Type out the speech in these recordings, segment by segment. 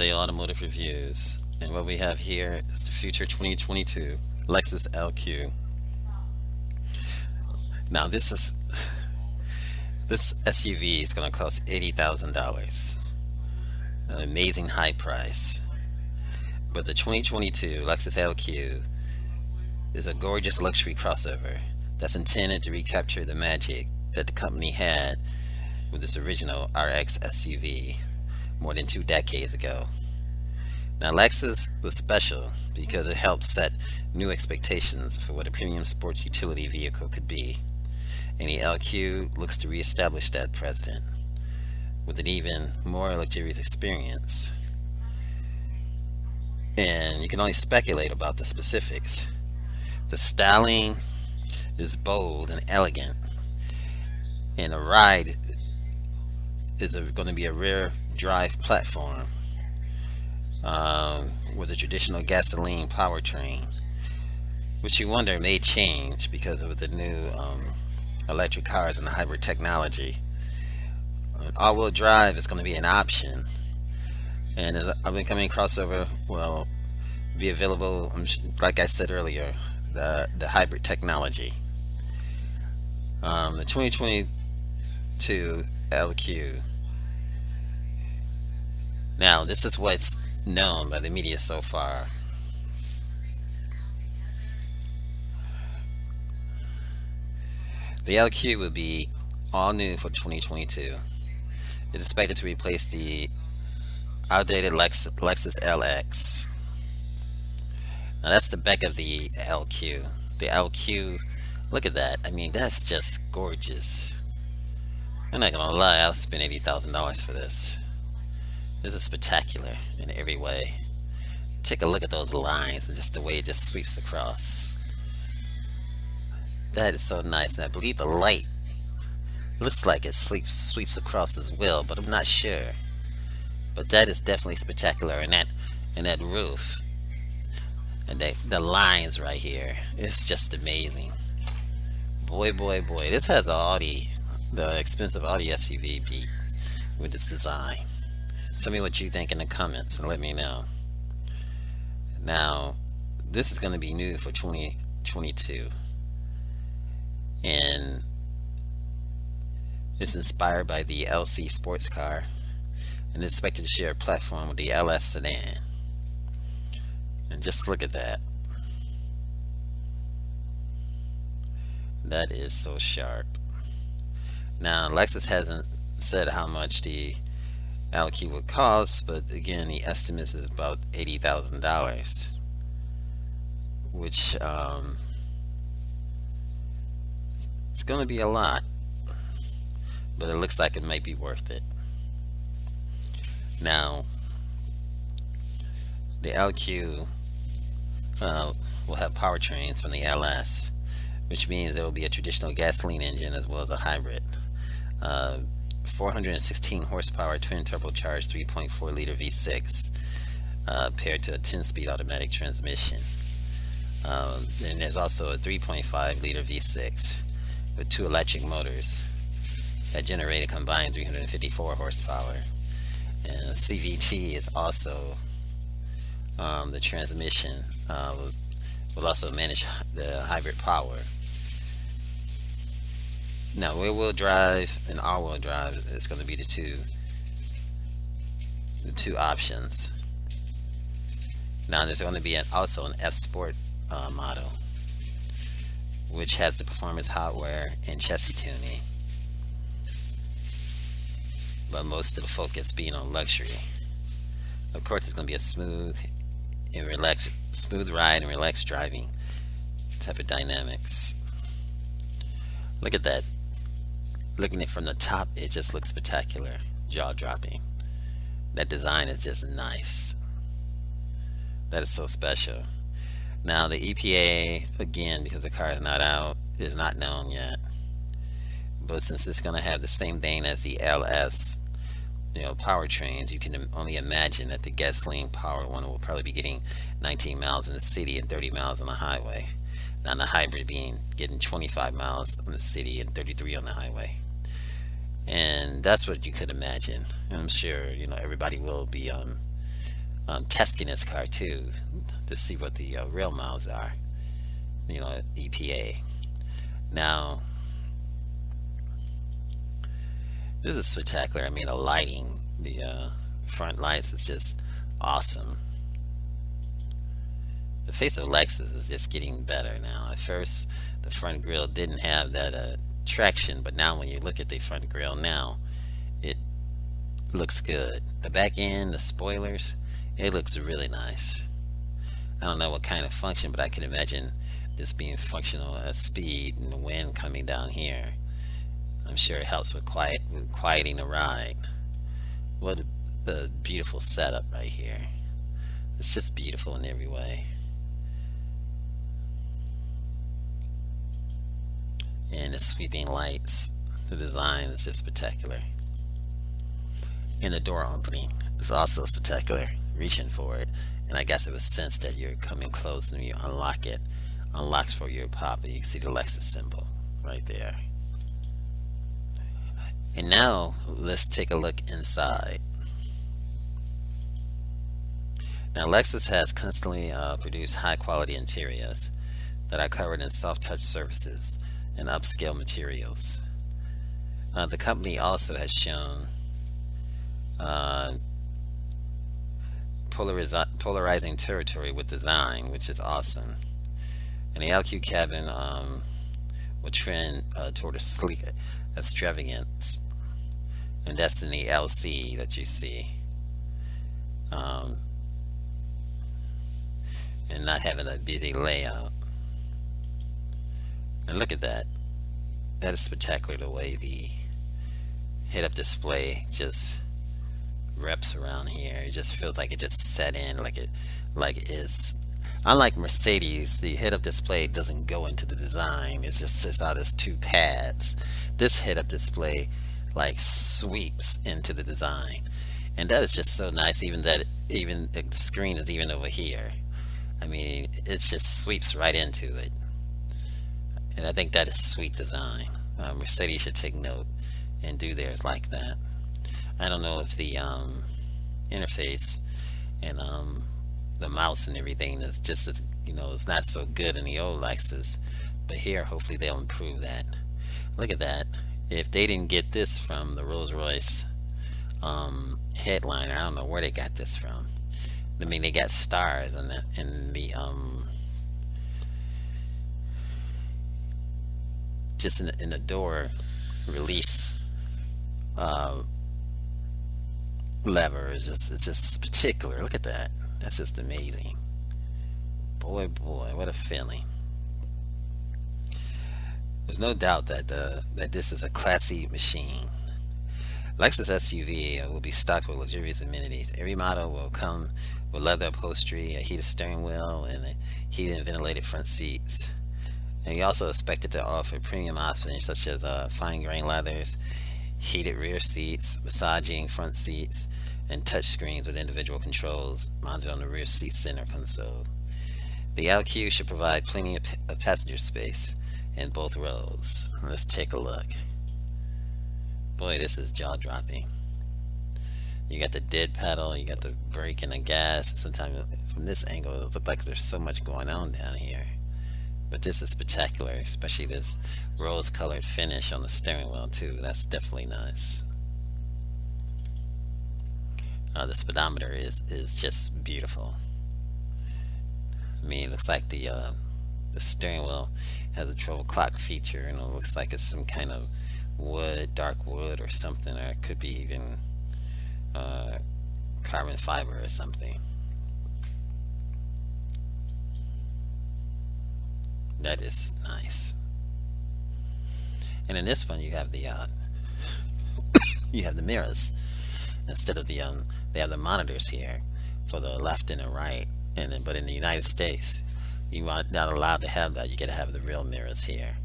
Jose Automotive Reviews, and what we have here is the future 2022 Lexus LQ. Now, this SUV is going to cost $80,000, an amazing high price. But the 2022 Lexus LQ is a gorgeous luxury crossover that's intended to recapture the magic that the company had with this original RX SUV more than 2 decades ago. Now, Lexus was special because it helped set new expectations for what a premium sports utility vehicle could be, and the LQ looks to reestablish that precedent with an even more luxurious experience. And you can only speculate about the specifics. The styling is bold and elegant, and the ride is going to be a rear drive platform with a traditional gasoline powertrain, which you wonder may change because of the new electric cars and the hybrid technology. All-wheel drive is going to be an option, and as I've been coming crossover will be available. Like I said earlier, the hybrid technology. The 2022 LQ. Now, this is what's known by the media so far. The LQ will be all new for 2022. It's expected to replace the outdated Lexus LX. Now, that's the back of the LQ. The LQ, look at that. I mean, that's just gorgeous. I'm not gonna lie, I'll spend $80,000 for this. This is spectacular in every way. Take a look at those lines and just the way it just sweeps across. That is so nice, and I believe the light looks like it sweeps across as well, but I'm not sure. But that is definitely spectacular, and that roof and the lines right here, it's just amazing. Boy, boy, boy, this has the expensive Audi SUV beat with its design. Tell me what you think in the comments and let me know. Now, this is going to be new for 2022, and it's inspired by the LC sports car and it's expected to share a platform with the LS sedan. And just look at that. That is so sharp. Now, Lexus hasn't said how much the LQ would cost, but again, the estimate is about $80,000, which it's going to be a lot, but it looks like it might be worth it. Now, the LQ will have powertrains from the LS, which means there will be a traditional gasoline engine as well as a hybrid. 416 horsepower twin turbocharged 3.4 liter V6 paired to a 10-speed automatic transmission. Then there's also a 3.5 liter V6 with 2 electric motors that generate a combined 354 horsepower. And CVT is also the transmission will also manage the hybrid power. Now, rear-wheel drive and all-wheel drive is going to be the two options. Now, there's going to be also an F Sport model, which has the performance hardware and chassis tuning, but most of the focus being on luxury. Of course, it's going to be a smooth ride and relaxed driving type of dynamics. Look at that. Looking at it from the top, it just looks spectacular, jaw-dropping. That design is just nice. That is so special. Now, the EPA, again, because the car is not out, is not known yet. But since it's going to have the same thing as the LS, powertrains, you can only imagine that the gasoline powered one will probably be getting 19 miles in the city and 30 miles on the highway. Now, the hybrid getting 25 miles in the city and 33 on the highway. And that's what you could imagine. And I'm sure everybody will be testing this car too to see what the real miles are. EPA. Now, this is spectacular. I mean, the lighting, the front lights is just awesome. The face of Lexus is just getting better now. At first, the front grille didn't have that traction, but now when you look at the front grille now, it looks good. The back end, the spoilers, it looks really nice. I don't know what kind of function, but I can imagine this being functional at speed and the wind coming down here. I'm sure it helps with quieting the ride. What a beautiful setup right here. It's just beautiful in every way. And the sweeping lights, the design is just spectacular. And the door opening is also spectacular. Reaching for it, and I guess it was sensed that you're coming close, and you unlock it. Unlocks for your pop, and you can see the Lexus symbol right there. And now let's take a look inside. Now, Lexus has constantly produced high quality interiors that are covered in soft touch surfaces and upscale materials. The company also has shown polarizing territory with design, which is awesome. And the LQ cabin will trend toward a sleek extravagance, and that's in the LC that you see. And not having a busy layout. And look at that. That is spectacular, the way the head-up display just reps around here. It just feels like it just set in, like it is. Unlike Mercedes, the head-up display doesn't go into the design. It just sits out as two pads. This head-up display like sweeps into the design, and that is just so nice. Even the screen is even over here. I mean, it just sweeps right into it, and I think that is sweet design. Mercedes should take note and do theirs like that. I don't know if the interface and the mouse and everything is just it's not so good in the old Lexus, but here hopefully they'll improve that. Look at that. If they didn't get this from the Rolls-Royce headliner, I don't know where they got this from. I mean, they got stars in the just in the door release lever is it's just particular. Look at that. That's just amazing. Boy, what a feeling. There's no doubt that this is a classy machine. Lexus SUV will be stocked with luxurious amenities. Every model will come with leather upholstery, a heated steering wheel, and heated and ventilated front seats. And you also expect it to offer premium options such as fine grain leathers, heated rear seats, massaging front seats, and touch screens with individual controls mounted on the rear seat center console. The LQ should provide plenty of passenger space in both rows. Let's take a look. Boy, this is jaw-dropping. You got the dead pedal, you got the brake and the gas. Sometimes from this angle it looks like there's so much going on down here. But this is spectacular, especially this rose-colored finish on the steering wheel too. That's definitely nice. The speedometer is just beautiful. I mean, it looks like the steering wheel has a 12 o'clock feature, and it looks like it's some kind of wood, dark wood or something, or it could be even carbon fiber or something. That is nice. And in this one, you have the mirrors instead of the they have the monitors here for the left and the right. And then, but in the United States, you are not allowed to have that. You got to have the real mirrors here.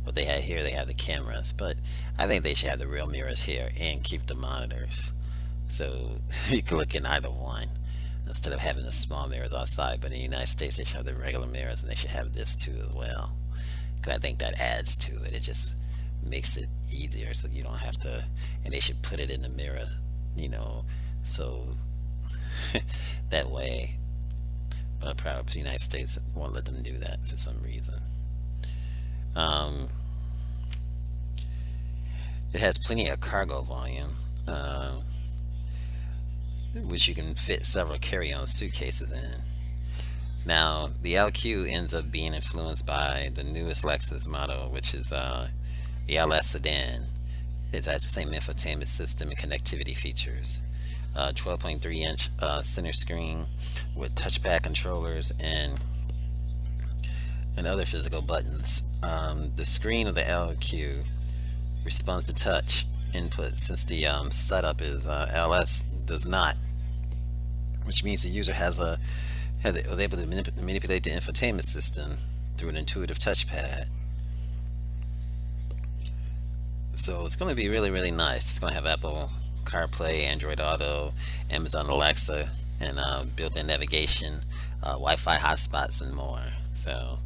What they have here, they have the cameras, but I think they should have the real mirrors here and keep the monitors, so you can look in either one instead of having the small mirrors outside. But in the United States, they should have the regular mirrors, and they should have this too as well, because I think that adds to it. It just makes it easier, so you don't have to. And they should put it in the mirror, so that way, but perhaps the United States won't let them do that for some reason. Um, it has plenty of cargo volume, which you can fit several carry-on suitcases in. Now, the LQ ends up being influenced by the newest Lexus model, which is the LS sedan. It has the same infotainment system and connectivity features. 12.3-inch center screen with touchpad controllers and other physical buttons. The screen of the LQ responds to touch input, since the setup is LS does not, which means the user was able to manipulate the infotainment system through an intuitive touchpad. So it's going to be really, really nice. It's going to have Apple CarPlay, Android Auto, Amazon Alexa, and built-in navigation, Wi-Fi hotspots, and more. So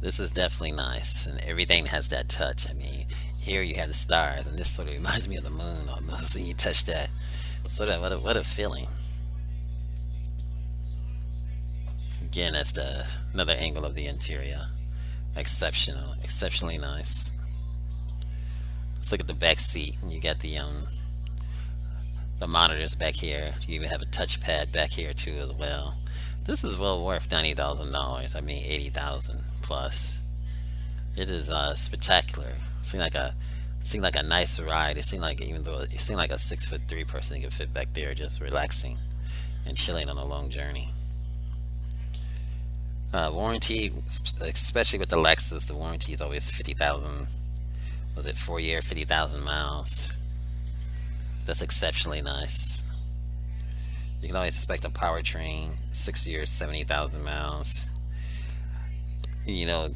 this is definitely nice, and everything has that touch. I mean, here you have the stars, and this sort of reminds me of the moon almost. And you touch that, so that what a feeling. Again, that's another angle of the interior. Exceptionally nice. Let's look at the back seat, and you got the monitors back here. You even have a touchpad back here too as well. This is well worth $90,000. I mean, 80,000 plus. It is spectacular. Seemed like a nice ride. It seemed like, even though it seemed like a 6'3" person could fit back there, just relaxing and chilling on a long journey. Warranty, especially with the Lexus, the warranty is always 50,000. Was it 4-year, 50,000 miles? That's exceptionally nice. You can always expect a powertrain, 6 years, 70,000 miles. You know,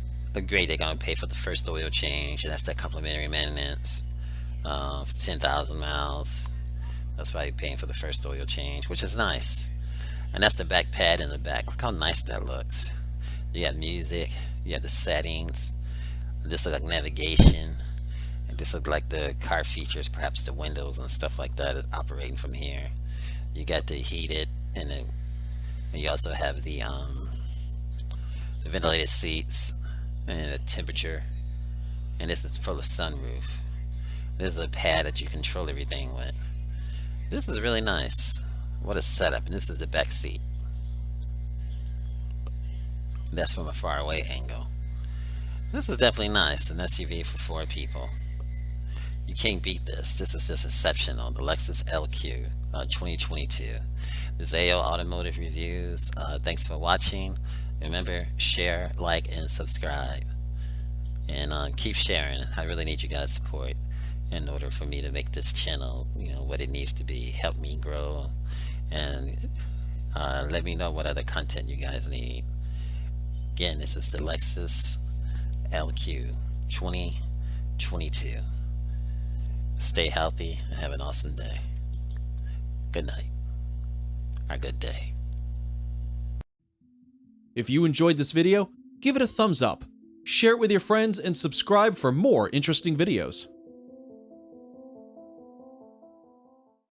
great, they're gonna pay for the first oil change, and that's that complimentary maintenance. 10,000 miles. That's why you're paying for the first oil change, which is nice. And that's the back pad in the back. Look how nice that looks. You have music, you have the settings. This looks like navigation. And this looks like the car features, perhaps the windows and stuff like that is operating from here. You got the heated, and you also have the ventilated seats and the temperature. And this is full of sunroof. This is a pad that you control everything with. This is really nice. What a setup. And this is the back seat. That's from a far away angle. This is definitely nice. An SUV for 4 people. You can't beat this. This is just exceptional. The Lexus LQ 2022. This is AO Automotive Reviews. Thanks for watching. Remember, share, like, and subscribe. And keep sharing. I really need you guys' support in order for me to make this channel, what it needs to be. Help me grow. And let me know what other content you guys need. Again, this is the Lexus LQ 2022. Stay healthy and have an awesome day. Good night. Or good day. If you enjoyed this video, give it a thumbs up, share it with your friends, and subscribe for more interesting videos.